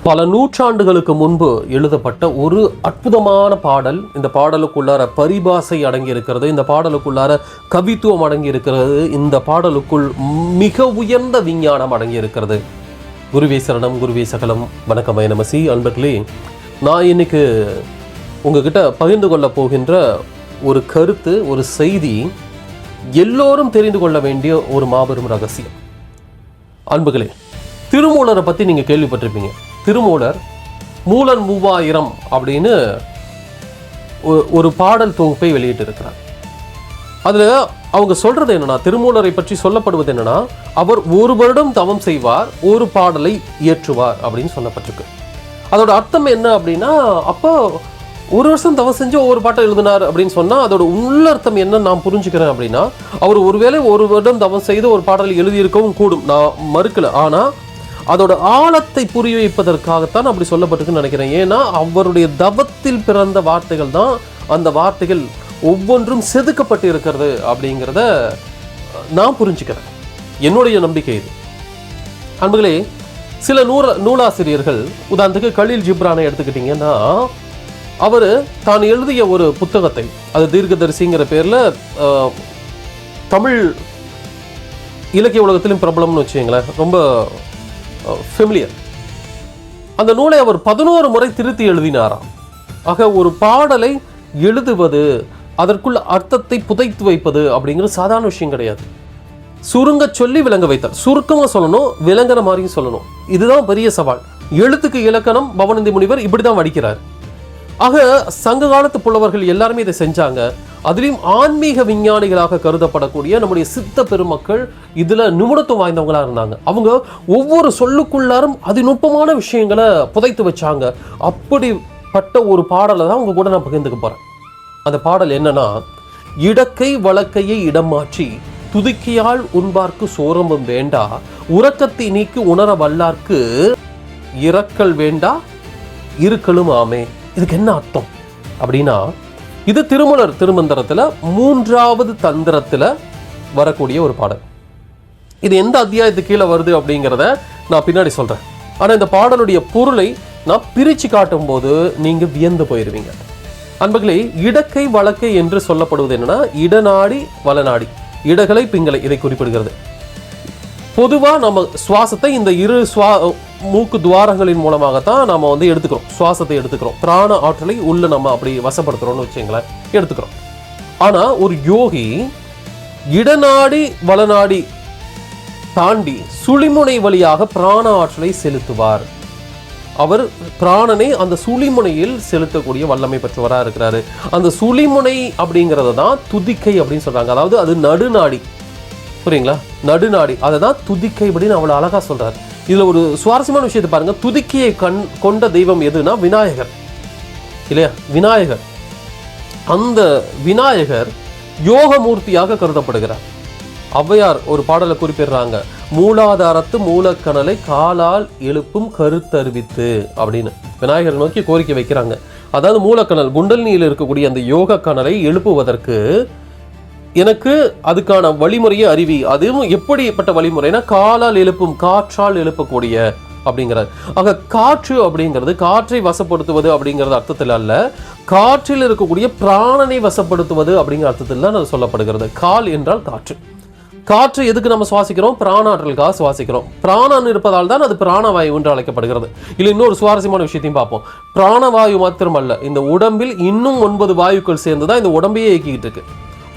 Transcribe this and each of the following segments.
பல நூற்றாண்டுகளுக்கு முன்பு எழுதப்பட்ட ஒரு அற்புதமான பாடல். இந்த பாடலுக்குள்ளார பரிபாசை அடங்கி இருக்கிறது, இந்த பாடலுக்குள்ளார கவித்துவம் அடங்கி இருக்கிறது, இந்த பாடலுக்குள் மிக உயர்ந்த விஞ்ஞானம் அடங்கி இருக்கிறது. குருவே சரணம், குருவே சகலம். வணக்கம் நமசி அன்பர்களே. நான் இன்னைக்கு உங்ககிட்ட பகிர்ந்து கொள்ள போகின்ற ஒரு கருத்து, ஒரு செய்தி, எல்லோரும் தெரிந்து கொள்ள வேண்டிய ஒரு மாபெரும் ரகசியம். அன்புகளே, திருமூலரை பற்றி நீங்கள் கேள்விப்பட்டிருப்பீங்க. திருமூலர் மூலன் 3000 அப்படின்னு ஒரு பாடல் தொகுப்பை வெளியிட்டு இருக்கிறார். அதில் அவங்க சொல்றது என்னன்னா, திருமூலரை பற்றி சொல்லப்படுவது என்னன்னா, அவர் ஒரு வருடம் தவம் செய்வார், ஒரு பாடலை இயற்றுவார் அப்படின்னு சொல்லப்பட்டிருக்கு. அதோட அர்த்தம் என்ன அப்படின்னா, அப்போ ஒரு வருஷம் தவம் செஞ்சு ஒவ்வொரு பாட்டை எழுதினார் அப்படின்னு சொன்னால் அதோட உள்ளர்த்தம் என்ன நான் புரிஞ்சுக்கிறேன் அப்படின்னா, அவர் ஒருவேளை ஒரு வருடம் தவம் செய்து ஒரு பாடலை எழுதியிருக்கவும் கூடும், நான் மறுக்கல. ஆனால் அதோட ஆழத்தை புரிய வைப்பதற்காகத்தான் அப்படி சொல்லப்பட்டிருக்குன்னு நினைக்கிறேன். ஏன்னா அவருடைய தவத்தில் பிறந்த வார்த்தைகள் தான் அந்த வார்த்தைகள் ஒவ்வொன்றும் செதுக்கப்பட்டு இருக்கிறது அப்படிங்கிறத நான் புரிஞ்சுக்கிறேன். என்னுடைய நம்பிக்கை இது. அன்புகளே, சில நூலாசிரியர்கள், உதாரணத்துக்கு கலீல் ஜிப்ரானை எடுத்துக்கிட்டிங்கன்னா, அவர் தான் எழுதிய ஒரு புத்தகத்தை, அது தீர்க்கதரிசிங்கிற பேரில் தமிழ் இலக்கிய உலகத்திலும் பிரபலம்னு வச்சுங்களேன், ரொம்ப ஃபெமிலியர். அந்த நூலை அவர் 11 முறை திருத்தி எழுதினாராம். ஆக ஒரு பாடலை எழுதுவது, அதற்குள்ள அர்த்தத்தை புதைத்து வைப்பது அப்படிங்கிறது சாதாரண விஷயம் கிடையாது. சுருங்க சொல்லி விளங்க வைத்தார். சுருக்கமாக சொல்லணும், விளங்குற மாதிரியும் சொல்லணும். இதுதான் பெரிய சவால். எழுத்துக்கு இலக்கணம் பவனந்தி முனிவர் இப்படி தான் வடிக்கிறார். ஆக சங்க காலத்து புலவர்கள் எல்லாருமே இதை செஞ்சாங்க. அதிலும் ஆன்மீக விஞ்ஞானிகளாக கருதப்படக்கூடிய நம்முடைய சித்த பெருமக்கள் இதுல நிபுணத்துவம் வாய்ந்தவங்களா இருந்தாங்க. அவங்க ஒவ்வொரு சொல்லுக்குள்ளாரும் அதிநுட்பமான விஷயங்களை புதைத்து வச்சாங்க. அப்படிப்பட்ட ஒரு பாடலை தான் உங்க கூட நான் பகிர்ந்துக்க போறேன். அந்த பாடல் என்னன்னா, இடக்கை வழக்கையை இடம் மாற்றி துதிக்கையால் உண்பார்க்கு சோரமும் வேண்டா, உறக்கத்தை நீக்கி உணர வல்லார்க்கு இரக்கல் வேண்டா இருக்கலும் ஆமே. இதுக்கு என்ன அர்த்தம் அப்படின்னா, இது திருமூலர் திருமந்திரத்துல 3வது தந்திரத்துல வரக்கூடிய ஒரு பாடல். இது எந்த அத்தியாயத்துக்கு கீழே வருது அப்படிங்கிறத நான் பின்னாடி சொல்றேன். ஆனா இந்த பாடலுடைய பொருளை நான் பிரிச்சு காட்டும் போது நீங்க வியந்து போயிருவீங்க. அன்பர்களே, இடக்கை வழக்கை என்று சொல்லப்படுவது என்னன்னா, இடநாடி வலநாடி, இடகலை பிங்களை இதை குறிப்பிடுகிறது. பொதுவாக நம்ம சுவாசத்தை இந்த இரு மூக்கு துவாரங்களின் மூலமாகத்தான் நம்ம எடுத்துக்கிறோம், சுவாசத்தை எடுத்துக்கிறோம். பிராண ஆற்றலை உள்ள நம்ம அப்படி வசப்படுத்துறோம்னு வச்சுங்களேன், எடுத்துக்கிறோம். ஆனா ஒரு யோகி இடநாடி வலநாடி தாண்டி சுழிமுனை வழியாக பிராண ஆற்றலை செலுத்துவார். அவர் பிராணனை அந்த சுழிமுனையில் செலுத்தக்கூடிய வல்லமை பெற்றவரா இருக்கிறாரு. அந்த சுழிமுனை அப்படிங்கிறத தான் துதிக்கை அப்படின்னு சொல்றாங்க. அதாவது அது நடுநாடி, புரியுங்களா? நடுநாடி, அதை தான் துதிக்கை அப்படின்னு அவ்வளோ அழகா சொல்றாரு. இதுல ஒரு சுவாரஸ்யமான விஷயத்தை பாருங்க. துதிக்கையை கொண்ட தெய்வம் எதுனா விநாயகர், இல்லையா? விநாயகர், அந்த விநாயகர் யோகமூர்த்தியாக கருதப்படுகிறார். ஔவையார் ஒரு பாடலை குறிப்பிடுறாங்க, மூலாதாரத்து மூலக்கணலை காலால் எழுப்பும் கருத்தறிவித்து அப்படின்னு விநாயகர் நோக்கி கோரிக்கை வைக்கிறாங்க. அதாவது மூலக்கணல் குண்டலினியில் இருக்கக்கூடிய அந்த யோக கணலை எழுப்புவதற்கு எனக்கு அதுக்கான வழிமுறையை அறிவி. அதுவும் எப்படிப்பட்ட வழிமுறைனா, காலால் எழுப்பும், காற்றால் எழுப்பக்கூடிய அப்படிங்கிறார். ஆக காற்று அப்படிங்கிறது காற்றை வசப்படுத்துவது அப்படிங்கிறது அர்த்தத்தில் அல்ல, காற்றில் இருக்கக்கூடிய பிராணனை வசப்படுத்துவது அப்படிங்கிற அர்த்தத்தில் தான் அது சொல்லப்படுகிறது. கால் என்றால் காற்று. காற்று எதுக்கு நம்ம சுவாசிக்கிறோம்? பிராணாற்றலுக்காக சுவாசிக்கிறோம். பிராணன் இருப்பதால் தான் அது பிராணவாயு என்று அழைக்கப்படுகிறது. இல்லை, இன்னொரு சுவாரஸ்யமான விஷயத்தையும் பார்ப்போம். பிராணவாயு மாத்திரமல்ல, இந்த உடம்பில் இன்னும் 9 வாயுக்கள் சேர்ந்துதான் இந்த உடம்பையே இயக்கிக்கிட்டு இருக்கு.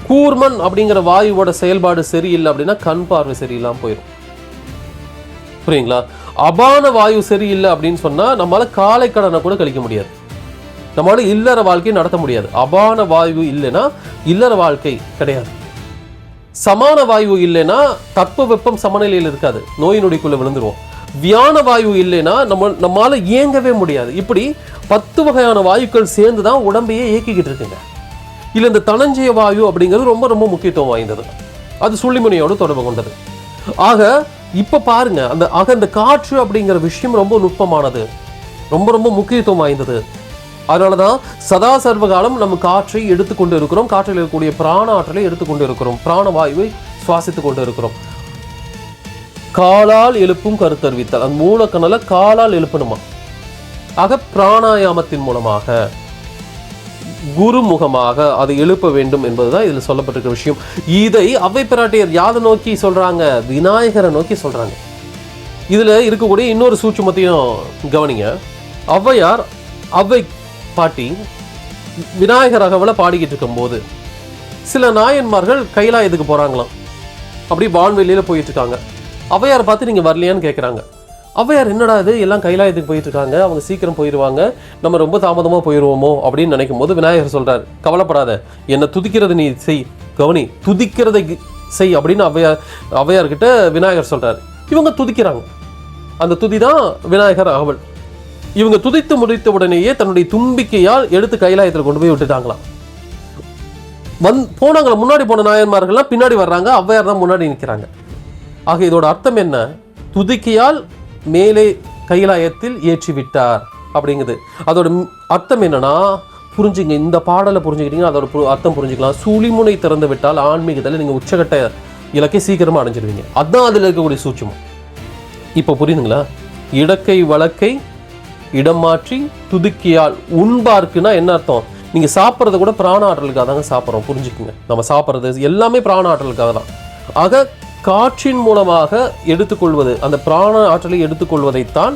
கூர்மன் அப்படிங்கிற வாயுவோட செயல்பாடு சரியில்லை அப்படின்னா கண் பார்வை சரியில்லாம போயிடும், புரியுங்களா? அபான வாயு சரியில்லை அப்படின்னு சொன்னா நம்மளால காலை கடனை கூட கழிக்க முடியாது, நம்மளால இல்லற வாழ்க்கையை நடத்த முடியாது. அபான வாயு இல்லைன்னா இல்லற வாழ்க்கை கிடையாது. சமான வாயு இல்லைன்னா தட்ப வெப்பம் சமநிலையில் இருக்காது, நோய் நொடிக்குள்ள விழுந்துருவோம். வியான வாயு இல்லைன்னா நம்மளால இயங்கவே முடியாது. இப்படி 10 வகையான வாயுக்கள் சேர்ந்துதான் உடம்பையே இயக்கிக்கிட்டு இருக்குங்க. இல்லை, இந்த தனஞ்சய வாயு அப்படிங்கிறது ரொம்ப ரொம்ப முக்கியத்துவம் வாய்ந்தது. அது சுழிமுனையோடு தொடர்பு கொண்டது. ஆக இப்ப பாருங்க, அந்த காற்று அப்படிங்கிற விஷயம் ரொம்ப நுட்பமானது, ரொம்ப ரொம்ப முக்கியத்துவம் வாய்ந்தது. அதனாலதான் சதா சர்வகாலம் நம்ம காற்றை எடுத்துக்கொண்டு இருக்கிறோம், காற்றில் இருக்கக்கூடிய பிராண ஆற்றலை எடுத்துக்கொண்டு இருக்கிறோம், பிராண வாயுவை சுவாசித்துக் கொண்டு இருக்கிறோம். காலால் எழுப்பும் கருத்தறிவித்தல். அந்த மூலக்கணலை காலால் எழுப்பணுமா. ஆக பிராணாயாமத்தின் மூலமாக குருமுகமாக அதை எழுப்ப வேண்டும் என்பதுதான் இதுல சொல்லப்பட்டிருக்கிற விஷயம். இதை அவ்வை பிராட்டியர் யாரை நோக்கி சொல்றாங்க? விநாயகரை நோக்கி சொல்றாங்க. இதுல இருக்கக்கூடிய இன்னொரு சூட்சுமத்தையும் கவனிங்க. ஔவையார் அவ்வை பாட்டி விநாயகர் அகவலை பாடிக்கிட்டு இருக்கும் போது சில நாயன்மார்கள் கைலாயத்துக்கு போறாங்களாம். அப்படி வான்வெளியில போயிட்டு இருக்காங்க. ஔவையாரை பார்த்து நீங்க வரலையான்னு கேட்குறாங்க. ஔவையார் என்னடா இது எல்லாம் கைலாயத்துக்கு போயிட்டு இருக்காங்க, அவங்க சீக்கிரம் போயிடுவாங்க, நம்ம ரொம்ப தாமதமாக போயிடுவோமோ அப்படின்னு நினைக்கும் போது விநாயகர் சொல்றாரு, கவலைப்படாத, என்னை துதிக்கிறது நீ செய், கவனி, துதிக்கிறதை செய் அப்படின்னு ஔவையார்கிட்ட விநாயகர் சொல்றாரு. இவங்க துதிக்கிறாங்க. அந்த துதி தான் விநாயகர் அகவல். இவங்க துதித்து முடித்த உடனேயே தன்னுடைய தும்பிக்கையால் எடுத்து கைலாயத்தில் கொண்டு போய் விட்டுட்டாங்களாம். போனாங்களா, முன்னாடி போன நாயன்மார்கள்லாம் பின்னாடி வர்றாங்க, ஔவையார் தான் முன்னாடி நிற்கிறாங்க. ஆக இதோட அர்த்தம் என்ன? துதிக்கையால் மேலே கைலாயத்தில் ஏற்றி விட்டார் அப்படிங்குது. அதோட அர்த்தம் என்னன்னா, புரிஞ்சுங்க, இந்த பாடலை புரிஞ்சுக்கிட்டீங்கன்னா அதோட அர்த்தம் புரிஞ்சுக்கலாம். சுழிமுனை திறந்து விட்டால் ஆன்மீகத்தில் நீங்கள் உச்சகட்ட இலக்கை சீக்கிரமாக அடைஞ்சிருவீங்க. அதுதான் அதில் இருக்கக்கூடிய சூட்சமம். இப்போ புரியுதுங்களா? இடக்கை வழக்கை இடம் மாற்றி துதிக்கியால் உண்பார்க்குன்னா என்ன அர்த்தம்? நீங்கள் சாப்பிட்றது கூட பிராண ஆற்றலுக்காக தாங்க சாப்பிட்றோம். புரிஞ்சுக்குங்க, நம்ம சாப்பிட்றது எல்லாமே பிராண ஆற்றலுக்காக தான். ஆக காற்றின் மூலமாக எடுத்துக்கொள்வது, அந்த பிராண ஆற்றலை எடுத்துக்கொள்வதைத்தான்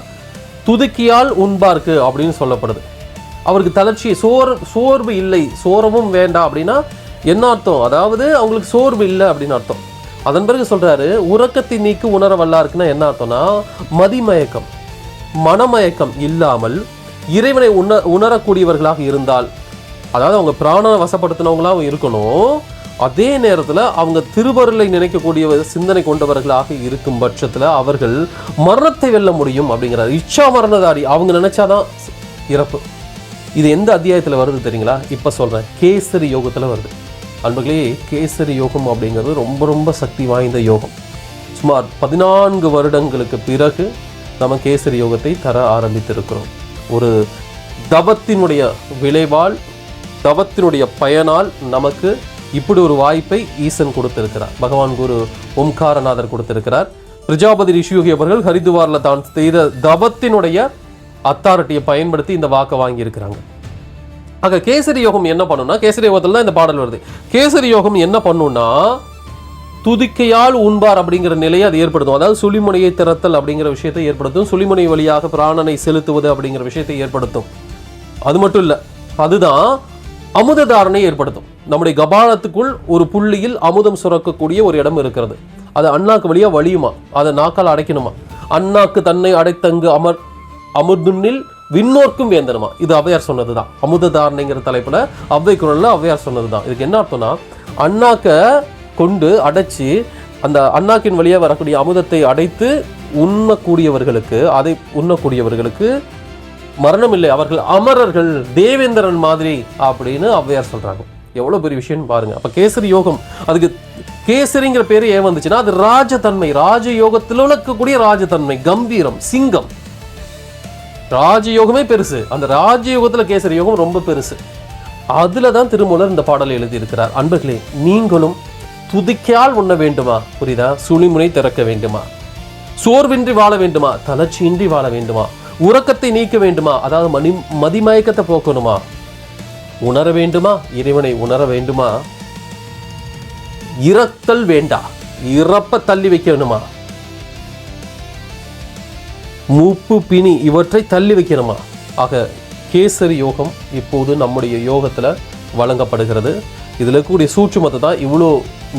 துதிக்கியால் உண்பார்க்கு அப்படின்னு சொல்லப்படுது. அவருக்கு தளர்ச்சி, சோர்வு இல்லை, சோர்வும் வேண்டாம் அப்படின்னா என்ன அர்த்தம்? அதாவது அவங்களுக்கு சோர்வு இல்லை அப்படின்னு அர்த்தம். அதன் பிறகு சொல்றாரு, உறக்கத்தை நீக்கி உணர வல்லாருக்குன்னா என்ன அர்த்தம்னா, மதிமயக்கம், மனமயக்கம் இல்லாமல் இறைவனை உணரக்கூடியவர்களாக இருந்தால், அதாவது அவங்க பிராண வசப்படுத்தினவங்களாகவும் இருக்கணும், அதே நேரத்தில் அவங்க திருவருளை நினைக்கக்கூடிய சிந்தனை கொண்டவர்களாக இருக்கும் பட்சத்தில் அவர்கள் மரணத்தை வெல்ல முடியும் அப்படிங்கிறார். இச்சா மரணதாரி, அவங்க நினைச்சாதான் இறப்பு. இது எந்த அத்தியாயத்தில் வருது தெரியுங்களா? இப்போ சொல்கிறேன், கேசரி யோகத்தில் வருது. அன்பர்களே, கேசரி யோகம் அப்படிங்கிறது ரொம்ப ரொம்ப சக்தி வாய்ந்த யோகம். சுமார் 14 வருடங்களுக்கு பிறகு நம்ம கேசரி யோகத்தை தர ஆரம்பித்திருக்கிறோம். ஒரு தவத்தினுடைய விளைவால், தவத்தினுடைய பயனால் நமக்கு இப்படி ஒரு வாய்ப்பை ஈசன் கொடுத்திருக்கிறார். பகவான் குரு ஓம்காரநாதர் கொடுத்திருக்கிறார். பிரஜாபதி ரிஷியோகி அவர்கள் ஹரித்துவாரில் தான் செய்த தவத்தினுடைய அத்தாரிட்டியை பயன்படுத்தி இந்த வாக்கை வாங்கி இருக்கிறாங்க. ஆக கேசரி யோகம் என்ன பண்ணும்னா, கேசரி யோகத்தில் தான் இந்த பாடல் வருது. கேசரி யோகம் என்ன பண்ணும்னா, துதிக்கையால் உண்பார் அப்படிங்கிற நிலையை அது ஏற்படுத்தும். அதாவது சுழிமுனையை திறத்தல் அப்படிங்கிற விஷயத்தை ஏற்படுத்தும். சுழிமுனை வழியாக பிராணனை செலுத்துவது அப்படிங்கிற விஷயத்தை ஏற்படுத்தும். அது மட்டும் இல்லை, அதுதான் அமுத தாரணை ஏற்படுத்தும். நம்முடைய கபாலத்துக்குள் ஒரு புள்ளியில் அமுதம் சுரக்கக்கூடிய ஒரு இடம் இருக்கிறது. அது அண்ணாக்கு வழியா வழியுமா, அதை நாக்கால் அடைக்கணுமா. அண்ணாக்கு தன்னை அடைத்தங்கு அமுதுன்னில் விண்ணோர்க்கும் வேந்தனுமா. இது ஔவையார் சொன்னதுதான். அமுத தாரணைங்கிற தலைப்புல ஔவை குரல்ல ஔவையார் சொன்னதுதான். இதுக்கு என்ன அர்த்தம்னா, அண்ணாக்க கொண்டு அடைச்சி அந்த அண்ணாக்கின் வழியா வரக்கூடிய அமுதத்தை அடைத்து உண்ணக்கூடியவர்களுக்கு, அதை உண்ணக்கூடியவர்களுக்கு மரணம் இல்லை, அவர்கள் அமரர்கள், தேவேந்திரன் மாதிரி அப்படின்னு ஔவையார் சொல்றாங்க. எவ்வளவு பெரிய விஷயம் பாருங்க. அப்ப கேசரி யோகம், அதுக்கு கேசரிங்கிற பேரு ஏன் வந்துச்சுன்னா, அது ராஜதன்மை, ராஜயோகத்தில் இருக்கக்கூடிய ராஜதன்மை, கம்பீரம், சிங்கம். ராஜயோகமே பெருசு, அந்த ராஜயோகத்துல கேசரி யோகம் ரொம்ப பெருசு. அதுலதான் திருமூலர் இந்த பாடலை எழுதி இருக்கிறார். அன்பர்களே, நீங்களும் துதிக்கால் உண்ண வேண்டுமா? புரியுதா? சுழிமுனை திறக்க வேண்டுமா? சோர்வின்றி வாழ வேண்டுமா? தளர்ச்சியின்றி வாழ வேண்டுமா? உறக்கத்தை நீக்க வேண்டுமா? அதாவது மதிமயக்கத்தை போக்கணுமா? உணர வேண்டுமா? இறைவனை உணர வேண்டுமா? இறத்தல் வேண்டா, இறப்ப தள்ளி வைக்க வேண்டுமா? மூப்பு பிணி இவற்றை தள்ளி வைக்கணுமா? ஆக கேசரி யோகம் இப்போது நம்முடைய யோகத்துல வழங்கப்படுகிறது. இதுல இருக்கக்கூடிய சூட்சுமத்தை தான் இவ்வளோ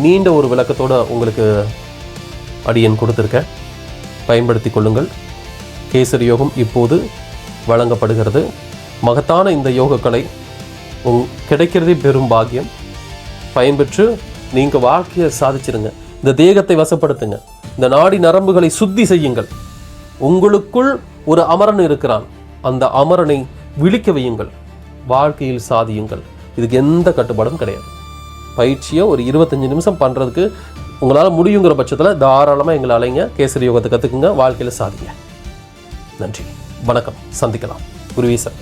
நீண்ட ஒரு விளக்கத்தோட உங்களுக்கு அடியன் கொடுத்துருக்கேன். பயன்படுத்தி கொள்ளுங்கள். கேசரி யோகம் இப்போது வழங்கப்படுகிறது. மகத்தான இந்த யோகக்கலை கிடைக்கிறதே பெரும் பாக்கியம். பயன்பெற்று நீங்க வாழ்க்கையை சாதிச்சிருங்க. இந்த தேகத்தை வசப்படுத்துங்க. இந்த நாடி நரம்புகளை சுத்தி செய்யுங்கள். உங்களுக்குள் ஒரு அமரன் இருக்கிறான். அந்த அமரனை விழிக்க வையுங்கள். வாழ்க்கையில் சாதியுங்கள். இதுக்கு எந்த கட்டுப்பாடும் கிடையாது. பயிற்சியை ஒரு 25 நிமிஷம் பண்றதுக்கு உங்களால் முடியுங்கிற பட்சத்தில் தாராளமாக எங்களை அலைங்க. கேசரி யோகத்தை கற்றுக்குங்க. வாழ்க்கையில் சாதிங்க. நன்றி, வணக்கம். சந்திக்கலாம். குருவீசன்.